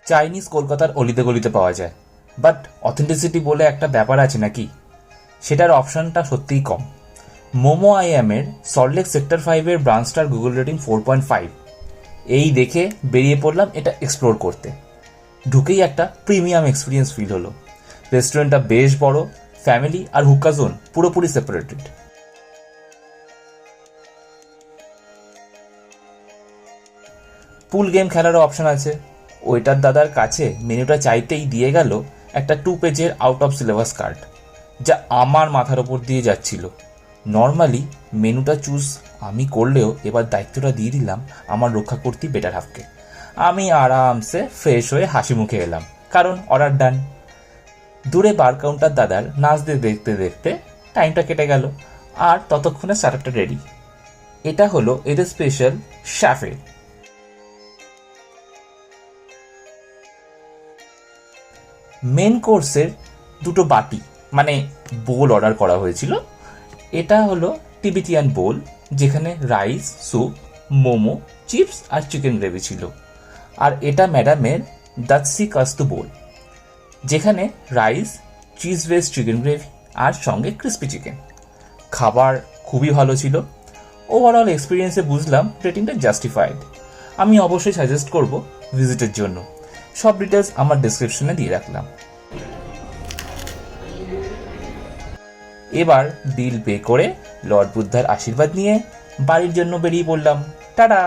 Chinese কলকাতার অলিতে গলিতে পাওয়া যায়, বাট অথেন্টিসিটি বলে একটা ব্যাপার আছে নাকি, সেটার অপশানটা সত্যিই কম। মোমো আইএমের সল্টলেক সেক্টর 5-এর ব্রাঞ্চটার গুগল রেটিং 4.5। এই দেখে বেরিয়ে পড়লাম এটা এক্সপ্লোর করতে। ঢুকেই একটা প্রিমিয়াম এক্সপিরিয়েন্স ফিল হলো। রেস্টুরেন্টটা বেশ বড়, ফ্যামিলি আর হুক্কা জোন পুরোপুরি সেপারেটেড। পুল গেম খেলারও অপশন আছে। ওইটার দাদার কাছে মেনুটা চাইতেই দিয়ে গেল একটা 2 পেজের আউট অফ সিলেবাস কার্ড, যা আমার মাথার ওপর দিয়ে যাচ্ছিল। নর্মালি মেনুটা চুজ আমি করলেও এবার দায়িত্বটা দিয়ে দিলাম আমার রক্ষা করতে বেটার হাফকে। আমি আরামসে ফ্রেশ হয়ে হাসি মুখে এলাম, কারণ অর্ডার ডান। দূরে বার কাউন্টার দাদার নাচতে দেখতে দেখতে টাইমটা কেটে গেল, আর ততক্ষণে স্টার্টারটা রেডি। এটা হলো এদের স্পেশাল শ্যাফে। মেন কোর্সের দুটো বাটি মানে বোল অর্ডার করা হয়েছিল। এটা হলো টিবিটিয়ান বোল, যেখানে রাইস, স্যুপ, মোমো, চিপস আর চিকেন গ্রেভি ছিল। আর এটা ম্যাডামের দাৎসি কাস্তু বোল, যেখানে rice, cheese based chicken gravy আর সঙ্গে ক্রিস্পি চিকেন। খাবার খুবই ভালো ছিল। ওভারঅল এক্সপিরিয়েন্সে বুঝলাম রেটিংটা জাস্টিফাইড। আমি অবশ্যই সাজেস্ট করব ভিজিটের জন্য। সব ডিটেলস আমার ডেসক্রিপশনে দিয়ে রাখলাম। এবার বিল পে করে লর্ড বুদ্ধার আশীর্বাদ নিয়ে বাড়ির জন্য বেরিয়ে পড়লাম। টাটা।